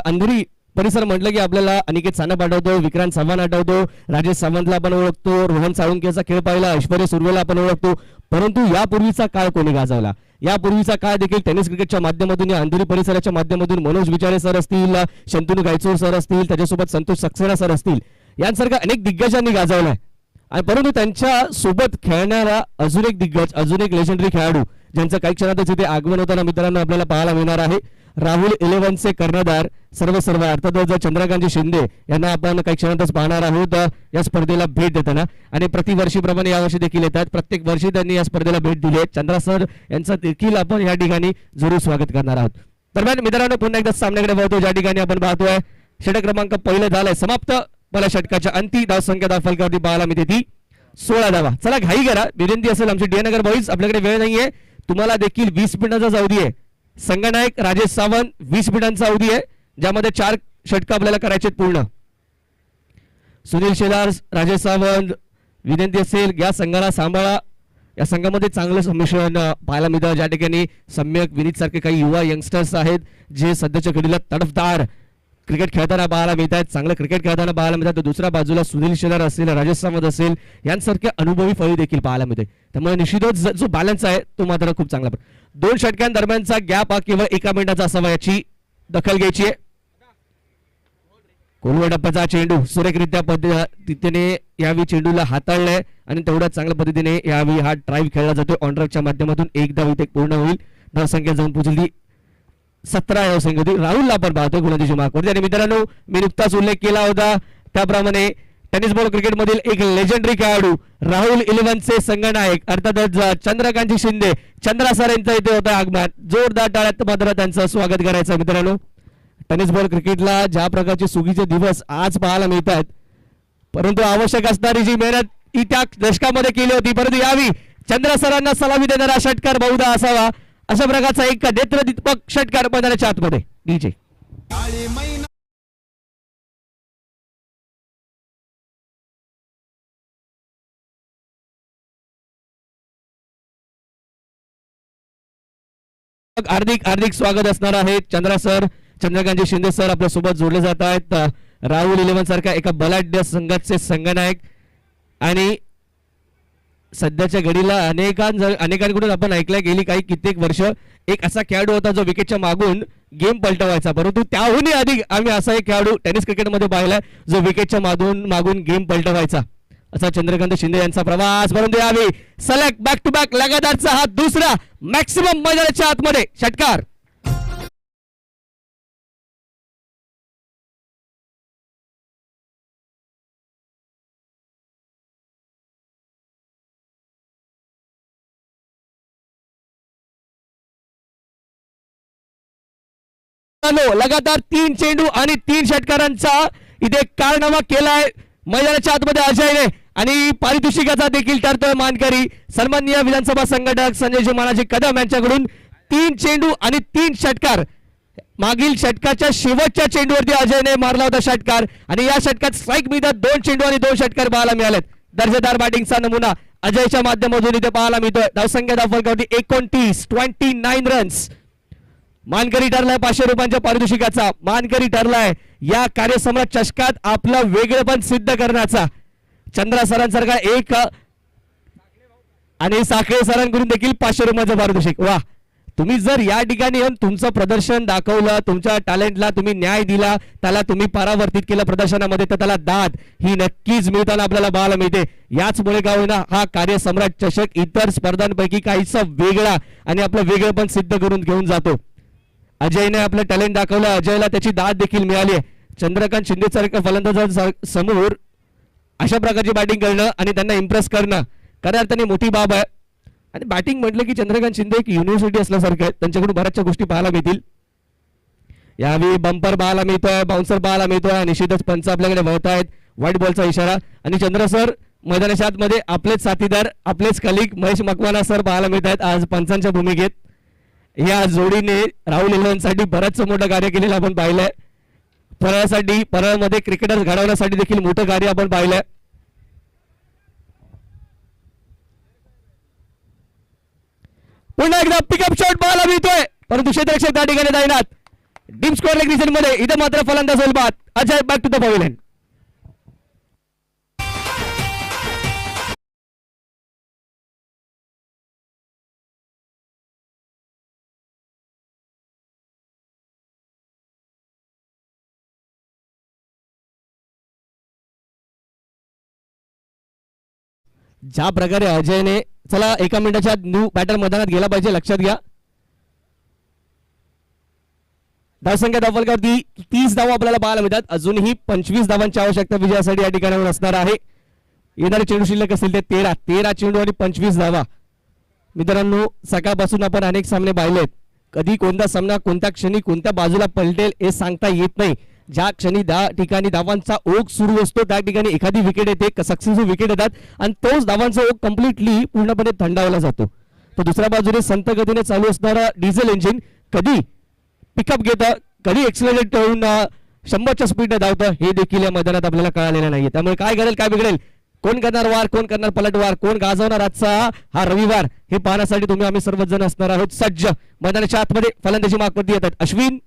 अंधेरी परिसर म्हटलं की आपल्याला अनिकेत सानप आठवतो, विक्रांत चव्हाण आठवतो, राजेश सावंतला आपण ओळखतो, रोहन साळुंकेचा खेळ पाहिला, ऐश्वर्या सुर्वेला आपण ओळखतो. परंतु यापूर्वीचा काळ कोणी गाजवला, यापूर्वीचा काळ देखील टेनिस क्रिकेटच्या माध्यमातून या अंधेरी परिसराच्या माध्यमातून मनोज विचारे सर असतील, शंतनू गायचोर सर असतील, त्याच्यासोबत संतोष सक्सेना सर असतील, यांसारख्या अनेक दिग्गजांनी गाजवलाय. आणि परंतु त्यांच्या सोबत खेळणारा अजून एक दिग्गज, अजून एक लेजेंडरी खेळाडू ज्यांचं काही क्षणातच इथे आगमन होताना मित्रांनो आपल्याला पाहायला मिळणार आहे. राहुल 11चे कर्णधार सर्व अर्थातच चंद्रकांत शिंदे यांना आपण काही क्षणातच पाहणार आहोत या स्पर्धेला भेट देताना. आणि प्रतिवर्षीप्रमाणे यावर्षी देखील येतात. प्रत्येक वर्षी त्यांनी या स्पर्धेला भेट दिली आहे. चंद्रा सर यांचं देखील आपण या ठिकाणी जरूर स्वागत करणार आहोत. दरम्यान मित्रांनो पुन्हा एकदा सामन्याकडे वळतो, ज्या ठिकाणी आपण पाहतोय षटक क्रमांक पहिलं झालंय समाप्त. मला षटकाच्या अंती धावसंख्या दाखल पाहायला मिळते ती 16 धावा. चला घाई करा, विनंती असेल आमची डी नगर बॉईज, आपल्याकडे वेळ नाहीये. तुम्हाला देखील 20 मिनिटांचा अवधी आहे. संघनायक राजेश सावंत 20 मिनिटांचा अवधी आहे, ज्यामध्ये 4 षटक आपल्याला करायचे पूर्ण. सुनील शेलार, राजेश सावंत, विनंती असेल या संघाला सांभाळा. या संघामध्ये चांगलं संमिश्रण पाहायला मिळतं, ज्या ठिकाणी सम्यक विनीत सारखे काही युवा यंगस्टर्स आहेत जे सध्याच्या घडीला तडफदार क्रिकेट खेळताना पाहायला मिळत आहेत, चांगलं क्रिकेट खेळताना पाहायला मिळतात. तर दुसऱ्या बाजूला सुनील शेलार असेल, राजेश सावंत असेल यांसारखे अनुभवी फळी देखील पाहायला मिळते. त्यामुळे निश्चितच जो बॅलन्स आहे तो मात्र खूप चांगला. 2 षटकांदरम्यानचा गॅप हा केवळ 1 मिनिटाचा असावा, याची दखल घ्यायची आहे. कोलवा टप्प्याचा चेंडू सुरेखरित्या पद्धतीने यावेळी चेंडूला हाताळलाय आणि तेवढ्याच चांगल्या पद्धतीने यावेळी हा ड्राईव्ह खेळला जातो. ऑनड्राईव्हच्या माध्यमातून एक धाव इथे पूर्ण होईल. धावसंख्या जाऊन पोहोचली 17 धावसंख्या होती. राहुलला आपण पाहतोय गुणांची मार्कवरती. आणि मित्रांनो मी नुकताच उल्लेख केला होता त्याप्रमाणे टेनिस बॉल क्रिकेट मधील एक लेजेंडरी खेळाडू राहुल 11चे संघनायक अर्थातच चंद्रकांत शिंदे, चंद्रा सर यांचं इथे होतं आगमन. जोरदार टाळ्यात मात्र त्यांचं स्वागत करायचं. मित्रांनो टेनिस बॉल क्रिकेटला ज्या प्रकारचे सुगीचे दिवस आज पाहायला मिळतात, परंतु आवश्यक असणारी जी मेहनत ही त्या दशकामध्ये केली होती, परंतु यावी चंद्रा सरांना सलामी देणारा षटकार बहुधा असावा, अशा प्रकारचा एक नेत्रदीपक षटकार मैदानाच्या आतमध्ये. डीजे हार्दिक हार्दिक स्वागत असणार आहे. चंद्रा सर, चंद्रकांत शिंदे सर आपल्या सोबत जोडले जात आहेत. राहुल 11 सारख्या एका बलाढ्य संघाचे संघनायक आणि सध्याच्या घडीला अनेकांकडून आपण ऐकल्या गेली काही कित्येक वर्ष एक असा खेळाडू होता जो विकेटच्या मागून गेम पलटवायचा, परंतु त्याहूनही अधिक आम्ही असा एक खेळाडू टेनिस क्रिकेटमध्ये पाहिलाय जो विकेटच्या मागून गेम पलटवायचा, असा चंद्रकांत शिंदे यांचा प्रवास. परंतु यावेळी सलग बॅक टू बॅक लगातारचा हा दुसरा मॅक्सिमम मैदानाच्या आतमध्ये षटकार. लगातार 3 चेंडू आणि 3 षटकारांचा इथे कारनामा केलाय मैदानाच्या आतमध्ये अजयने आणि पारितोषिकाचा देखील ठरतोय मानकरी. सन्माननीय विधानसभा संघटक संजय मानाजी कदम यांच्याकडून 3 चेंडू आणि 3 षटकार. मागील षटकाच्या शेवटच्या चेंडूवरती अजयने मारला होता षटकार आणि या षटकात स्ट्राईक मिळतात 2 चेंडू आणि 2 षटकार पाहायला मिळालेत. दर्जेदार बॅटिंगचा नमुना अजयच्या माध्यमातून इथे पाहायला मिळतोय. धावसंख्या दाखल 29 रन्स. मानकरी ठरलाय 500 रुपयांच्या पारितोषिकाचा. मानकरी ठरलाय या कार्यसम्राट चषकात आपलं वेगळेपण सिद्ध करण्याचा. चंद्रा सरांसारखा एक आणि साखळे सरांकडून देखील 500 रुपयांचं पारितोषिक. वा, तुम्ही जर या ठिकाणी येऊन तुमचं प्रदर्शन दाखवलं, तुमच्या टॅलेंटला तुम्ही न्याय दिला, त्याला तुम्ही परावर्तित केलं प्रदर्शनामध्ये, तर त्याला दाद ही नक्कीच मिळताना आपल्याला पाहायला मिळते. याचमुळे काय होईना हा कार्यसम्राट चषक इतर स्पर्धांपैकी काहीसा वेगळा आणि आपलं वेगळेपण सिद्ध करून घेऊन जातो. अजयने आपलं टॅलेंट दाखवलं, अजयला त्याची दाद देखील मिळाली आहे. चंद्रकांत शिंदे सारख्या फलंदाजांसमोर अशा प्रकारची बॅटिंग करणं आणि त्यांना इम्प्रेस करणं खऱ्या अर्थाने मोठी बाब आहे. आणि बॅटिंग म्हटलं की चंद्रकांत शिंदे एक युनिव्हर्सिटी असल्यासारखं आहे, त्यांच्याकडून बऱ्याचशा गोष्टी पाहायला मिळतील. यावेळी बंपर पाहायला मिळतोय, बाउन्सर पाहायला मिळतोय. निश्चितच पंच आपल्याकडे वळत आहेत, व्हाईट बॉलचा इशारा. आणि चंद्र सर मैदानाच्या आतमध्ये आपलेच साथीदार, आपलेच कलिग महेश मकवाना सर पाहायला मिळत आहेत आज पंचांच्या भूमिकेत. या जोडीने राहुल 11साठी बरंच मोठं कार्य केलेलं आपण पाहिलंय. परळमध्ये क्रिकेटर्स घडवण्यासाठी देखील मोठं कार्य आपण पाहिलंय. पुन्हा एकदा पिकअप शॉट पाहायला मिळतोय, परंतु क्षेत्ररक्षक त्या ठिकाणी तैनात. डीप स्कोअर लेग रिजन मध्ये इथे मात्र फलंदाज बाद. Ajay back to the pavilion. ज्या प्रकारे अजयने चला एका मिनिटाच्या न्यू बॅटर मैदानात गेला पाहिजे, लक्षात घ्या. धावसंख्या धावफलकावरती 30 धावा आपल्याला पाहायला मिळतात. अजूनही 25 धावांची आवश्यकता विजयासाठी या ठिकाणावर असणार आहे. येणारे चेंडू शिल्लक असतील ते 13 चेंडू आणि 25 धावा. मित्रांनो, सकाळपासून आपण अनेक सामने पाहिलेत. कधी कोणता सामना कोणत्या क्षणी कोणत्या बाजूला पलटेल हे सांगता येत नाही. ज्या क्षणी त्या ठिकाणी धावांचा ओघ सुरू असतो त्या ठिकाणी एखादी विकेट येते, सक्सेसफुल विकेट येतात आणि तोच धावांचा ओघ कम्प्लिटली पूर्णपणे थंडावला जातो. तर दुसऱ्या बाजूने संत गतीने चालू असणारा डिझेल इंजिन कधी पिकअप घेतं, कधी एक्सलेट होऊन 100च्या स्पीडने धावतं हे देखील या मैदानात आपल्याला कळालेलं नाहीये. त्यामुळे काय घडेल काय बिघडेल, कोण करणार वार, कोण करणार पलटवार, कोण गाजवणार आजचा हा रविवार हे पाहण्यासाठी तुम्ही आम्ही सर्वजण असणार आहोत सज्ज. मैदानाच्या आतमध्ये फलंदाजी मार्कवरती येतात अश्विन.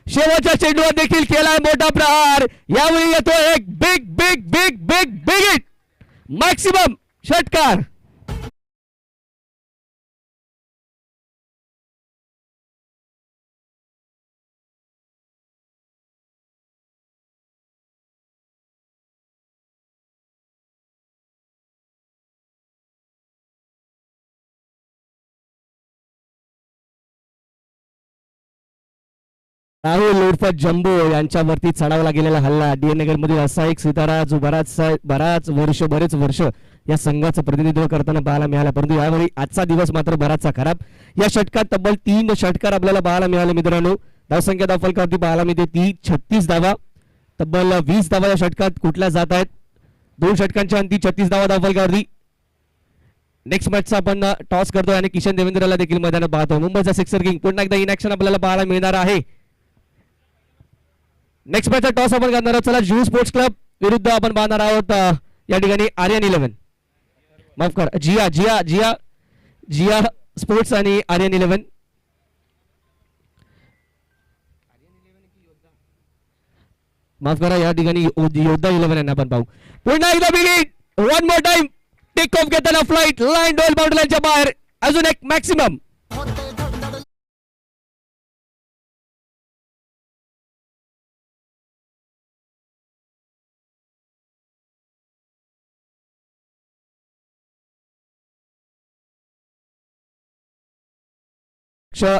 शेवटच्या चेंडूवर देखील केलाय मोठा प्रहार. यावेळी येतो एक big big big big big hit, maximum षटकार. राहुल उर्फ जम्बो यांच्यावरती चढावला गेलेला हल्ला. डीएन मध्ये असा एक सितारा जो बरेच वर्ष या संघाचं प्रतिनिधित्व करताना पाहायला मिळाला, परंतु यावेळी आजचा दिवस मात्र बराचसा खराब. या षटकात तब्बल 3 षटकार आपल्याला पाहायला मिळाले मित्रांनो. धावसंख्या धावफलकावरती पाहायला मिळते ती 36 धावा. तब्बल 20 धावा या षटकात कुठल्या जात आहेत. 2 षटकांच्या अंती 36 धावा धावफलकावरती. नेक्स्ट मॅचचा आपण टॉस करतोय आणि किशन देवेंद्रला देखील मैदानात पाहतो. मुंबईचा सिक्सर किंग पुन्हा एकदा इन ऍक्शन आपल्याला पाहायला मिळणार आहे. नेक्स्ट मॅचचा टॉस आपण करणार आहोत. चला, ज्यू स्पोर्ट्स क्लब विरुद्ध आपण पाहणार आहोत या ठिकाणी आर्यन 11, माफ करा जिया जिया जिया जिया स्पोर्ट्स आणि आर्यन 11. माफ करा, या ठिकाणी योद्धा 11 यांना आपण पाहू. पुन्हा एकदा बिगिट, one more time, take off घेताना फ्लाइट लाईन डोल बाउंड्रीच्या बाहेर. अजून एक मॅक्सिमम.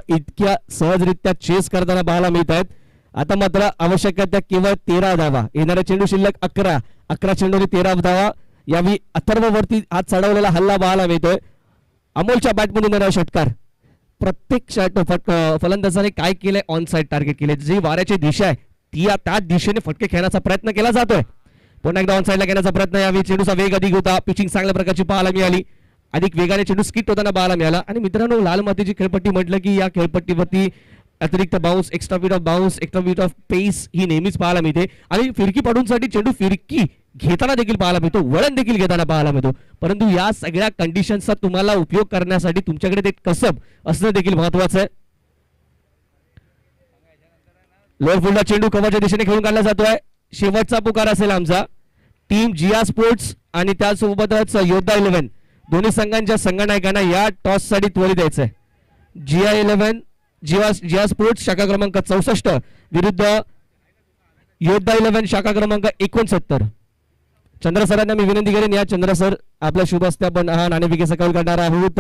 इतक्या सहजरित्या चेस करताना पाहायला मिळत आहेत. आता मात्र आवश्यकता केवळ 13 धावा. येणारे चेंडू शिल्लक 11 चेंडूने 13 धावा. यावेळी अथर्ववरती हात चढवलेला हल्ला पाहायला मिळतोय. अमोलच्या बॅटमधून येणारा षटकार. प्रत्येक फलंदाजाने काय केलंय, ऑन साइड टार्गेट केले. जी वाऱ्याची दिशा आहे ती त्या दिशेने फटके खेळण्याचा प्रयत्न केला जातोय. पुन्हा एकदा ऑन साइडला घेण्याचा प्रयत्न. यावेळी चेंडूचा वेग अधिक होता. पिचिंग चांगल्या प्रकारची पाहायला मिळाली. अधिक वेगाने चेंडू स्किट होताना पाहायला मिळाला. आणि मित्रांनो, लाल मातीची खेळपट्टी म्हटलं की या खेळपट्टीवरती अतिरिक्त bounce, extra bit of bounce, extra bit of pace ही नेहमीच पाहायला मिळते. आणि फिरकी पाडूंसाठी चेंडू फिरकी घेताना देखील पाहायला मिळतो, वळण देखील घेताना पाहायला मिळतो. परंतु या सगळ्या कंडिशनचा तुम्हाला उपयोग करण्यासाठी तुमच्याकडे ते कसब असणं देखील महत्वाचं आहे. लोअर फुलला चेंडू कव्हरच्या दिशेने खेळून काढला जातोय. शेवटचा पुकार असेल आमचा. टीम जिया स्पोर्ट्स आणि त्यासोबतच योद्धा 11 दोन्ही संघांच्या संघनायकांना या टॉस साठी त्वरित द्यायचंय. जिया 11 जिया स्पोर्ट्स शाखा क्रमांक 64 विरुद्ध योद्धा 11 शाखा क्रमांक 69. चंद्र सरांना मी विनंती करेन, या चंद्र सर आपल्या शुभ हस्ते आपण हा नाणेफेकी सकाळी करणार आहोत.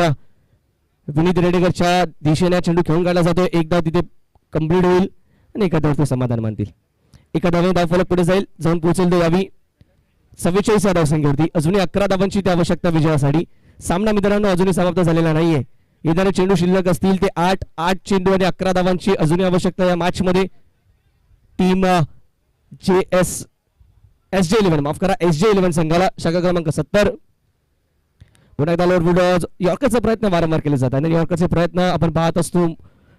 विनीत रेडेकरच्या दिशेने चेंडू खेळून काढला जातो. एकदा तिथे कंप्लीट होईल आणि एखाद्यावर समाधान मानतील. एका धावेने धावफलक पुढे जाऊन पोहोचेल तो यावी 44 धावसंख्येवरती. अजूनही 11 धावांची ती आवश्यकता विजयासाठी. सामना मित्रांनो अजूनही समाप्त झालेला नाहीये. येणारे चेंडू शिल्लक असतील ते 8 चेंडू आणि 11 धावांची अजूनही आवश्यकता या मॅच मध्ये. टीम SJ 11 माफ करा SJ 11 संघाला शाखा क्रमांक 70. पुन्हा एकदा लोअर बुलडॉग्स यॉर्करचा प्रयत्न वारंवार केले जातात आणि यॉर्करचे प्रयत्न आपण पाहत असतो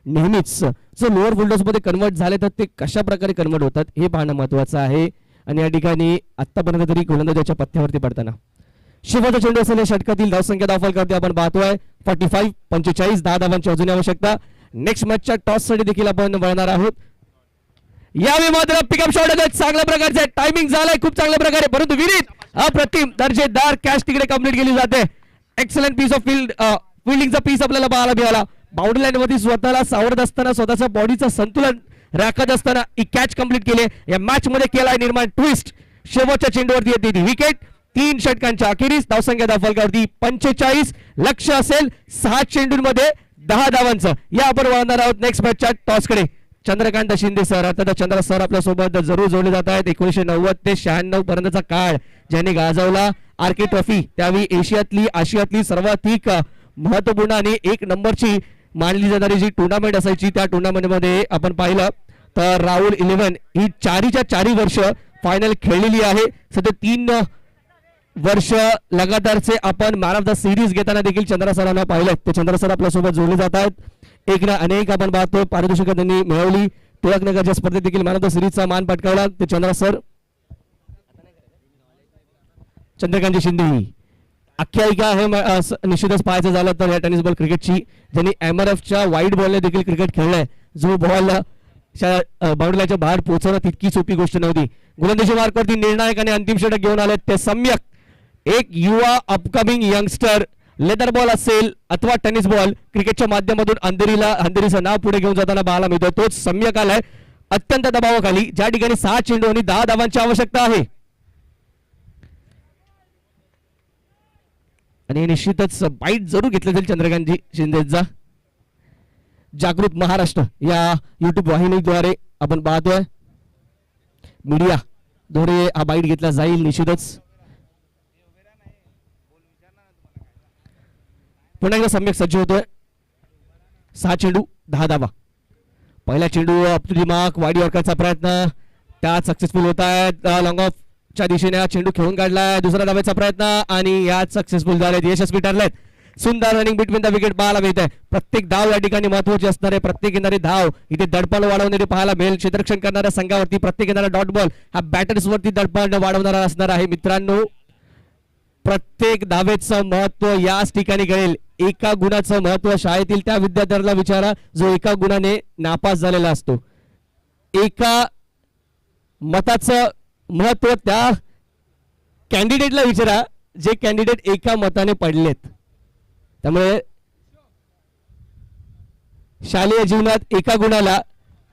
नेहमीच. जर लोअर बुलडॉग्स मध्ये कन्वर्ट झाले तर ते कशा प्रकारे कन्वर्ट होतात हे पाहणं महत्वाचं आहे. आणि या ठिकाणी आतापर्यंत तरी गोलंदाजाच्या पथ्यावरती पडताना शेवटचा चेंडू असलेल्या षटकातील धावसंख्या धावफलकावरती आपण पाहतोय 45 45 10 धावांची अजूनही आवश्यकता. नेक्स्ट मॅचच्या टॉस साठी देखील आपण वळणार आहोत. यावेळी मात्र पिकअप शॉट चांगल्या प्रकारचे टायमिंग झालंय खूप चांगल्या प्रकारे. परंतु विनीत अप्रतिम दर्जेदार कॅच तिकडे कंप्लीट केली जाते. एक्सलंट पीस ऑफ फिल्डिंगचा पीस आपल्याला पाहायला मिळाला. बाउंड्री लाईन वरती स्वतःला सावरत असताना स्वतःच्या बॉडीचं संतुलन राखत असताना ही कॅच कंप्लीट केली. या मॅच मध्ये केलाय निर्माण ट्विस्ट. शेवटच्या चेंडूवरती येते ती विकेट. 3 षटकांच्या अखेरीस धावसंख्या फलकावरती 45. लक्ष असेल 6 चेंडूंमध्ये 10 धावांचं. या आपण वळणार आहोत नेक्स्ट मॅचच्या टॉसकडे. चंद्रकांत शिंदे सर, आता चंद्र सर आपल्या सोबत जरूर जोडले जात आहेत. 1990 ते 96 पर्यंतचा काळ ज्यांनी गाजवला आरके ट्रॉफी, त्यावेळी आशियातली सर्वाधिक महत्वपूर्ण आणि 1 नंबरची मानली जाणारी जी टुर्नामेंट असायची, त्या टुर्नामेंटमध्ये आपण पाहिलं तर राहुल 11 ही 4च्या 4 वर्ष फायनल खेळलेली आहे. सध्या 3 वर्ष लगातारचे आपण मॅन ऑफ द सिरीज घेताना देखील चंद्र सरांना पाहिलं. ते चंद्र सर आपल्या सोबत जोडले जात आहेत. एक ना अनेक आपण पाहतो पारितोषिकं त्यांनी मिळवली. टिळकनगरच्या स्पर्धेत देखील मॅन ऑफ द सिरीजचा मान पटकावला. ते चंद्र सर. चंद्रकांत शिंदे आख्यायिका आहे निश्चितच पाहायचं झालं तर या टेनिस बॉल क्रिकेटची, ज्यांनी एमआरएफच्या वाईट बॉलने देखील क्रिकेट खेळलंय. जो बॉल बाउंड्रीच्या बाहेर पोहोचवणं तितकी सोपी गोष्ट नव्हती. गोलंदाजी मार्कवरती निर्णायक आणि अंतिम षटक घेऊन आले ते सम्यक. एक युवा अपकमिंग यंगस्टर लेदर बॉल असेल अथवा टेनिस बॉल क्रिकेटच्या माध्यमातून अंधेरीचं नाव पुढे घेऊन जाताना पाहायला मिळतो. तोच सम्यक आलाय अत्यंत दबावाखाली, ज्या ठिकाणी 6 चेंडू आणि 10 धावांची आवश्यकता आहे. आणि निश्चितच बाईट जरूर घेतलं जाईल चंद्रकांतजी शिंदेचा. जागृत महाराष्ट्र या युट्यूब वाहिनीद्वारे आपण पाहतोय, मीडिया द्वारे हा बाईट घेतला जाईल निश्चितच. पुन्हा एकदा सम्यक सज्ज होतोय. 6 चेंडू 10 धावा. पहिला चेंडू up to the mark, wide यॉर्करचा प्रयत्न त्यात सक्सेसफुल होत आहेत. लॉंग ऑफ च्या दिशेने हा चेंडू खेळून काढलाय. दुसरा धावेचा प्रयत्न आणि यात सक्सेसफुल झालेत, यशस्वी ठरलेत. सुंदर रनिंग बिटवीन द विकेट पाहायला मिळत आहे. प्रत्येक धाव या ठिकाणी महत्वाची असणार आहे. प्रत्येक येणारी धाव इथे दडपण वाढवणारे पाहायला मिळेल. क्षेत्ररक्षण करणाऱ्या संघावरती प्रत्येक येणारा डॉट बॉल हा बॅटर्स वरती दडपण वाढवणारा असणार आहे. मित्रांनो, प्रत्येक धावेचं महत्व याच ठिकाणी कळेल. एका गुणाचं महत्व शाळेतील त्या विद्यार्थ्याला विचारा जो एका गुणाने नापास झालेला असतो. एका मताचं महत्व त्या कॅन्डिडेटला विचारा जे कॅन्डिडेट एका मताने पडलेत. त्यामुळे शालेय जीवनात एका गुणाला,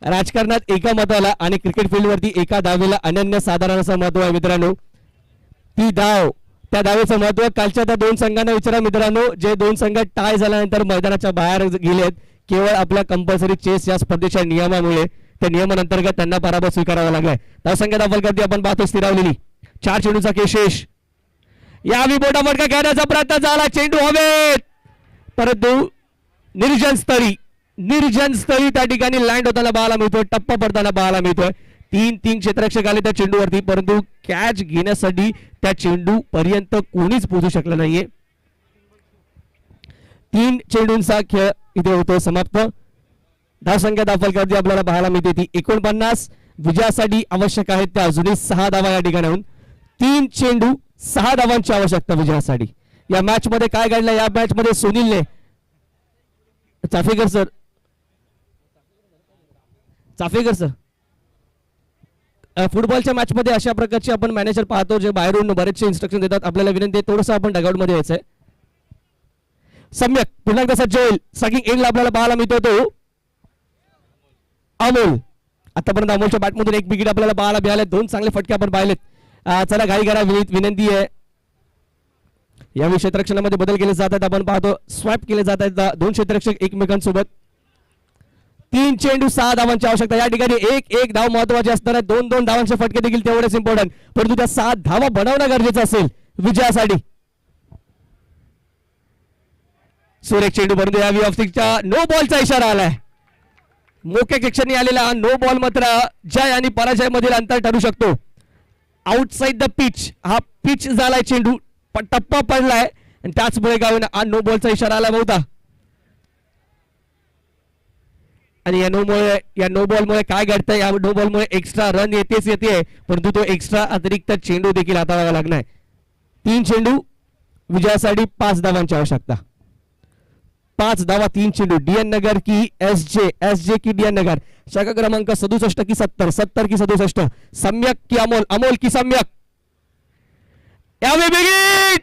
राजकारणात एका मताला आणि क्रिकेट फील्डवरती एका धावेला अनन्य साधारण असं महत्व आहे. मित्रांनो, ती धाव, त्या धावेचं महत्व कालच्या त्या 2 संघांना विचारा. मित्रांनो, जे 2 संघ टाय झाल्यानंतर मैदानाच्या बाहेर गेलेत केवळ आपल्या कंपल्सरी चेस या स्पर्धेच्या नियमामुळे, त्या नियमांतर्गत त्यांना पराभव स्वीकारावा लागलाय. धावसंख्या फलकावरती आपण पाहतो स्थिरावलेली. 4 चेंडूचा केशेष. यावेळी मोठा फटका घेण्याचा प्रयत्न झाला. चेंडू हवेत, परंतु निर्जन स्थळी त्या ठिकाणी लँड होताना पाहायला मिळतोय. टप्पा पडताना पाहायला मिळतोय. 3 क्षेत्ररक्षक आले त्या चेंडूवरती, परंतु कॅच घेण्यासाठी त्या चेंडू पर्यंत कोणीच पोहोचू शकलं नाहीये. 3 चेंडूंचा खेळ इथे होतो समाप्त. धावसंख्या फलकावरती आपल्याला पाहायला मिळते ती 49. विजयासाठी आवश्यक आहेत त्या अजूनही 6 धावा या ठिकाणाहून. 3 चेंडू 6 धावांची आवश्यकता विजयासाठी. या मॅच मध्ये काय घडलं? या मॅच मध्ये सुनीलने, चाफेकर सर, फुटबॉलच्या मॅच मध्ये अशा प्रकारचे आपण मॅनेजर पाहतो जे बाहेरून बरेचसे इन्स्ट्रक्शन देतात. आपल्याला विनंती आहे थोडंसं आपण डगआउट मध्ये यायचंय. सम्यक पुन्हा एकदा सज्ज होईल. सगळी एंडला आपल्याला पाहायला मिळतो तो अमोल. आतापर्यंत अमोलच्या बॅटमधून 1 विकेट आपल्याला पाहायला मिळाले. 2 चांगले फटके आपण पाहिलेत. चला घाई करा, विनंती आहे. यावेळी क्षेत्ररक्षणामध्ये बदल केले जात आहेत. आपण पाहतो स्वॅप केले जात आहेत 2 क्षेत्ररक्षक एकमेकांसोबत. 3 चेंडू 6 धावांची आवश्यकता. या ठिकाणी एक धाव महत्वाची असणार आहे. 2 धावांचे फटके देखील तेवढेच इम्पॉर्टंट, परंतु त्या 7 धावा बनवणं गरजेचं असेल विजयासाठी. सुरेख चेंडू, परंतु यावेळी ऑफस्टिकच्या नो बॉलचा इशारा आलाय. मोक्या क्षणी आलेला नो बॉल मात्र जय आणि पराजय मधील अंतर ठरू शकतो. आउटसाइड द पिच हा पिच झालाय. चेंडू टप्पा पडलाय आणि त्याचमुळे काय होईना नो बॉलचा इशारा आला बहुता. आणि या नो बॉलमुळे काय घडतंय? या नो बॉलमुळे एक्स्ट्रा रन येते, परंतु तो एक्स्ट्रा अतिरिक्त चेंडू देखील हाताळावा लागणार. 3 चेंडू विजयासाठी 5 धावांची आवश्यकता. 5 धावा 3 चेंडू. डीएन नगर की एसजे की डीएन नगर. शाखा क्रमांक 67 की 70 की 67. सम्यक की अमोल की सम्यक. यावेळी बिगिट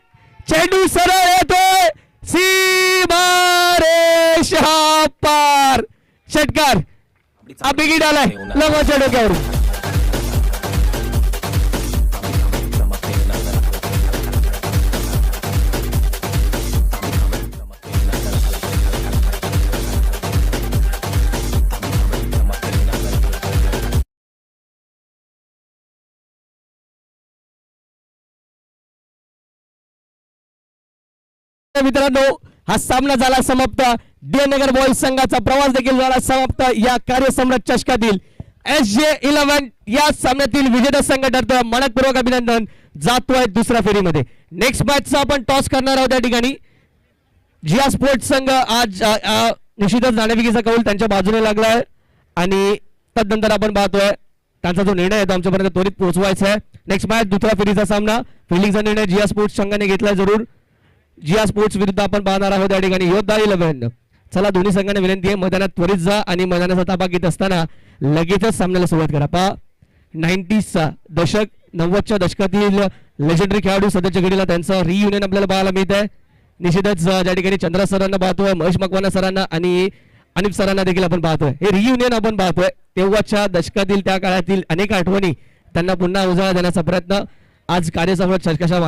चेंडू सरळ येतोय सीमारेषा पार. षटकार हा बिगिट आलाय लंबाच्या डोक्यावर. मित्रांनो हा सामना झाला समाप्त. डी नगर बॉईज संघाचा प्रवास देखील झाला समाप्त. या कार्यसम्राट चषकातील SJ11 या सामन्यातील विजेता संघ ठरतोय. मनपूर्वक अभिनंदन. जातोय दुसऱ्या फेरीमध्ये. नेक्स्ट मॅचचा आपण टॉस करणार आहोत. त्या ठिकाणी जिया स्पोर्ट्स संघ आज निश्चितच नाणेफेकीचा कौल त्यांच्या बाजूने लागलाय आणि तदनंतर आपण पाहतोय त्यांचा जो निर्णय आहे तो आमच्यापर्यंत त्वरित पोहोचवायचा आहे. नेक्स्ट मॅच दुसऱ्या फेरीचा सामना फिल्डिंगचा निर्णय जिया स्पोर्ट्स संघाने घेतलाय. जरूर जिया स्पोर्ट्स विरुद्ध आपण पाहणार आहोत. या ठिकाणी योद्धा 11. चला दोन्ही संघांना विनंती आहे मैदानात त्वरित जा आणि मैदानाचा ताबा घेत असताना लगेचच सामन्याला सुरुवात करा. पहा 90चा दशक 90च्या दशकातील लेजेंडरी खेळाडू सध्याच्या घडीला त्यांचं रियुनियन आपल्याला पाहायला मिळत आहे. निश्चितच ज्या ठिकाणी चंद्रा सरांना पाहतोय, महेश मकवाना सरांना आणि अनिप सरांना देखील आपण पाहतोय. हे रियुनियन आपण पाहतोय तेव्हाच्या दशकातील त्या काळातील अनेक आठवणी त्यांना पुन्हा उजाळा देण्याचा प्रयत्न आज कार्यसम्राट चषकाच्या